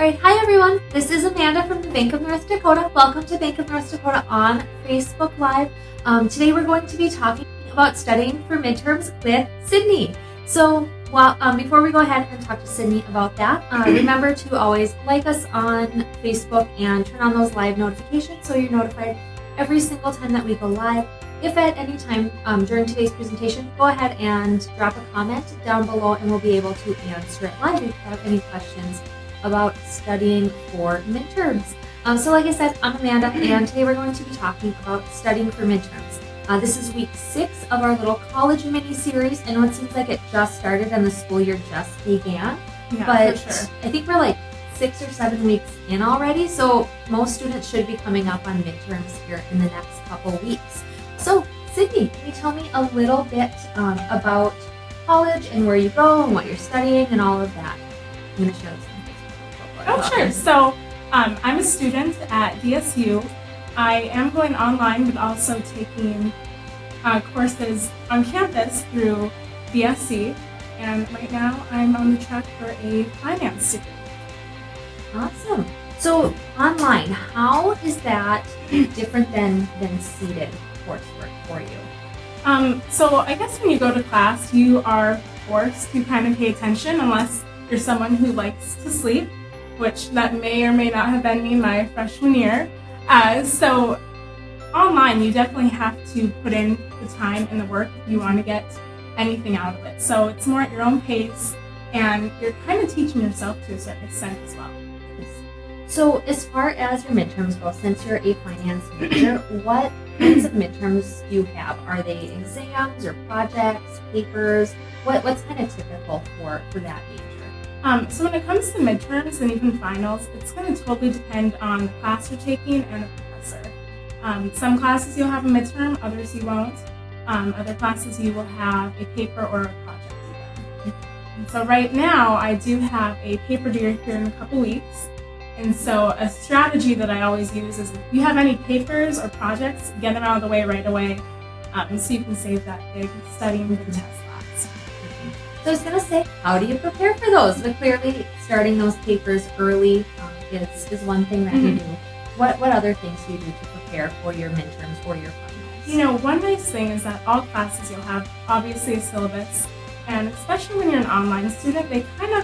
Alright, hi everyone. This is Amanda from the Bank of North Dakota. Welcome to Bank of North Dakota on Facebook Live. Today we're going to be talking about studying for midterms with Sydney. So before we go ahead and talk to Sydney about that, remember to always like us on Facebook and turn on those live notifications so you're notified every single time that we go live. If at any time during today's presentation, go ahead and drop a comment down below and we'll be able to answer it live if you have any questions about studying for midterms. So like I said, I'm Amanda, and today we're going to be talking about studying for midterms. This is week 6 of our little college mini-series. I know it seems like it just started and the school year just began, but for sure. I think we're like 6 or 7 weeks in already, so most students should be coming up on midterms here in the next couple weeks. So Sydney, can you tell me a little bit about college and where you go and what you're studying and all of that? I'm going to share this. Oh, sure. So I'm a student at DSU. I am going online, but also taking courses on campus through BSC. And right now I'm on the track for a finance degree. Awesome. So online, how is that different than seated coursework for you? So I guess when you go to class, you are forced to kind of pay attention unless you're someone who likes to sleep, which that may or may not have been me my freshman year. So online, you definitely have to put in the time and the work if you want to get anything out of it. So it's more at your own pace, and you're kind of teaching yourself to a certain extent as well. So as far as your midterms go, since you're a finance major, what kinds of midterms do you have? Are they exams or projects, papers? What's kind of typical for that major? So when it comes to midterms and even finals, it's going to totally depend on the class you're taking and the professor. Some classes you'll have a midterm, others you won't. Other classes you will have a paper or a project even. And so right now I do have a paper due here in a couple weeks. And so a strategy that I always use is if you have any papers or projects, get them out of the way right away so you can save that big studying the test labs. So I was going to say, how do you prepare for those? But clearly, starting those papers early is one thing that you do. What other things do you do to prepare for your midterms or your finals? You know, one nice thing is that all classes you'll have obviously a syllabus, and especially when you're an online student, they kind of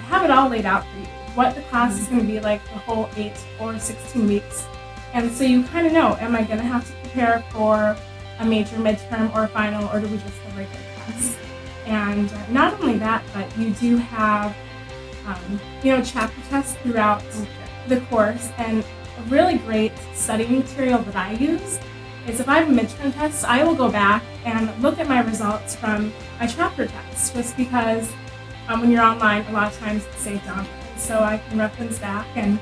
have it all laid out for you, what the class is going to be like the whole 8 or 16 weeks. And so you kind of know, am I going to have to prepare for a major midterm or a final, or do we just have regular class? And not only that, but you do have, chapter tests throughout the course. And a really great studying material that I use is if I have a midterm test, I will go back and look at my results from my chapter test, just because when you're online, a lot of times it's saved on. So I can reference back, and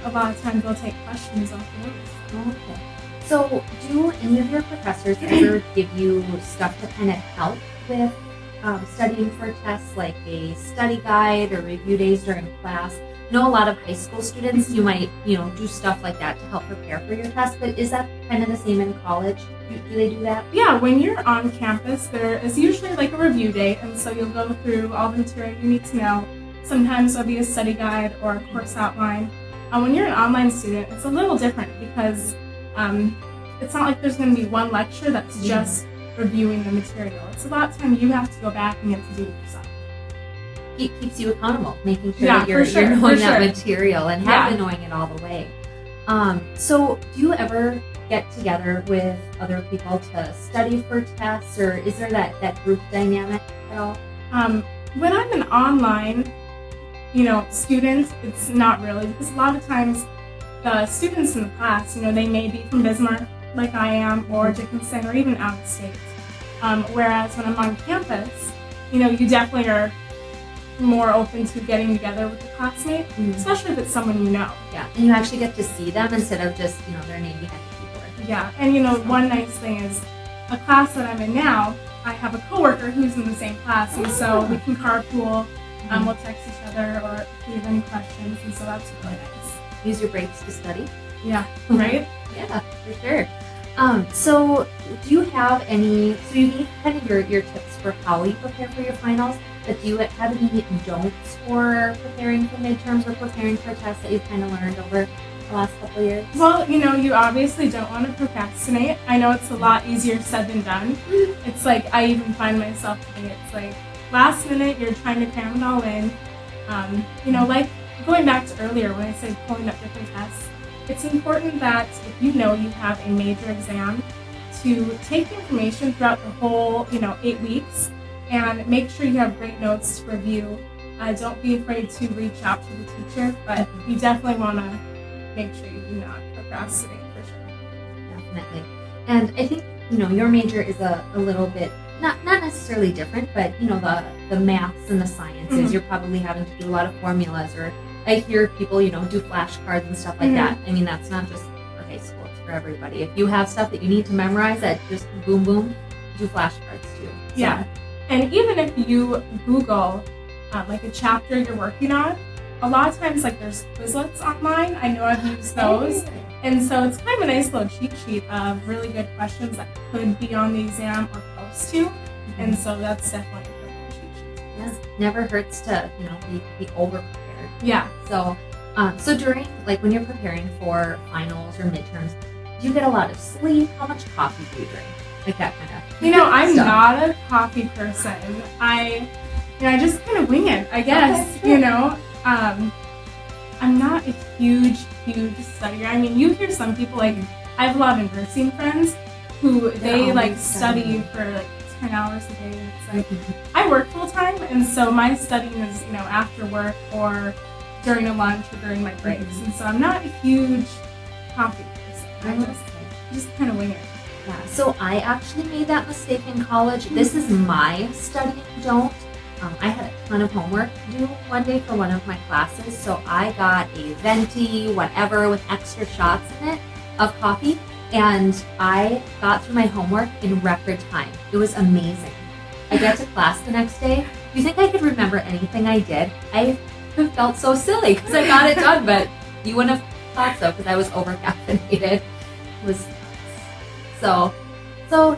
a lot of times they'll take questions off the notes. Okay. So do any of your professors ever give you stuff to kind of help with studying for tests, like a study guide or review days during class? I know a lot of high school students, you might, do stuff like that to help prepare for your test, but is that kind of the same in college? Do they do that? Yeah, when you're on campus, there is usually like a review day, and so you'll go through all the material you need to know. Sometimes there'll be a study guide or a course outline. When you're an online student, it's a little different because it's not like there's going to be one lecture that's just reviewing the material. It's a lot of time you have to go back and get to do it yourself. It keeps you accountable, making sure that you're knowing that material and have been knowing it all the way. So do you ever get together with other people to study for tests, or is there that group dynamic at all? When I'm an online student, it's not really, because a lot of times the students in the class, they may be from Bismarck like I am, or Dickinson, or even out of state. Whereas when I'm on campus, you definitely are more open to getting together with a classmate, especially if it's someone you know. Yeah, and you actually get to see them instead of just, their name behind the keyboard. Yeah, and one nice thing is a class that I'm in now, I have a coworker who's in the same class, and so we can carpool, we'll text each other, or if we have any questions, and so that's really nice. Use your breaks to study? Yeah, right? Yeah, for sure. So do you have any, so you gave kind of your tips for how you prepare for your finals. But do you have any don'ts for preparing for midterms or preparing for tests that you've kind of learned over the last couple of years? Well, you obviously don't want to procrastinate. I know it's a lot easier said than done. It's like I even find myself doing it. It's like last minute, you're trying to cram it all in. Like going back to earlier when I said pulling up different tests, it's important that if you have a major exam, to take the information throughout the whole 8 weeks and make sure you have great notes to review. Don't be afraid to reach out to the teacher, but you definitely want to make sure you do not procrastinate for sure. Definitely. And I think, your major is a little bit, not necessarily different, but, the maths and the sciences, Mm-hmm. you're probably having to do a lot of formulas, or I hear people, do flashcards and stuff like that. I mean, that's not just for high school, it's for everybody. If you have stuff that you need to memorize that just boom, boom, do flashcards too. So. Yeah. And even if you Google like a chapter you're working on, a lot of times there's Quizlets online. I know I've used those. And so it's kind of a nice little cheat sheet of really good questions that could be on the exam or close to. And so that's definitely a good little cheat sheet. Yes, never hurts to, be over prepared. Yeah. So during, when you're preparing for finals or midterms, do you get a lot of sleep? How much coffee do you drink? Like that kind of I'm stuff. not a coffee person. I just kind of wing it, I guess. Okay, I'm not a huge studier. I mean, you hear some people, I have a lot of nursing friends who they study for 10 hours a day. And it's I work full time, and so my studying is, after work or during a lunch or during my breaks. And so I'm not a huge coffee person. I just kind of wing it. Yeah, so I actually made that mistake in college. This is my studying don't. I had a ton of homework to do one day for one of my classes, so I got a venti, whatever, with extra shots in it of coffee, and I got through my homework in record time. It was amazing. I get to class the next day. Do you think I could remember anything I did? I felt so silly because I got it done, but you wouldn't have thought so because I was over-caffeinated. It was So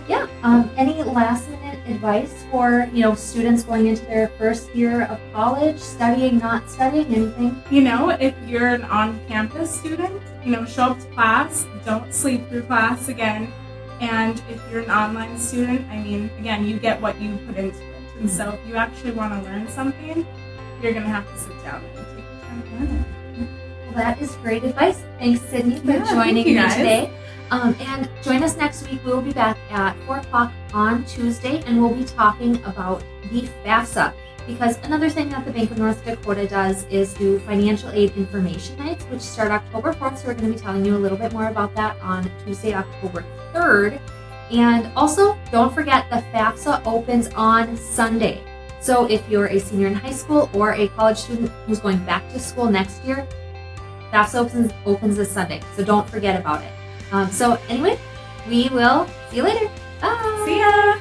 yeah, any last minute advice for, students going into their first year of college, studying, not studying, anything? If you're an on-campus student, show up to class, don't sleep through class again. And if you're an online student, I mean, again, you get what you put into it. And so if you actually want to learn something, you're going to have to sit down and take your time to learn it. Well, that is great advice. Thanks, Sydney, for joining me today. And join us next week. We'll be back at 4 o'clock on Tuesday, and we'll be talking about the FAFSA. Because another thing that the Bank of North Dakota does is do financial aid information nights, which start October 4th. So we're going to be telling you a little bit more about that on Tuesday, October 3rd. And also, don't forget the FAFSA opens on Sunday. So if you're a senior in high school or a college student who's going back to school next year, FAFSA opens this Sunday. So don't forget about it. So anyway, we will see you later. Bye. See ya.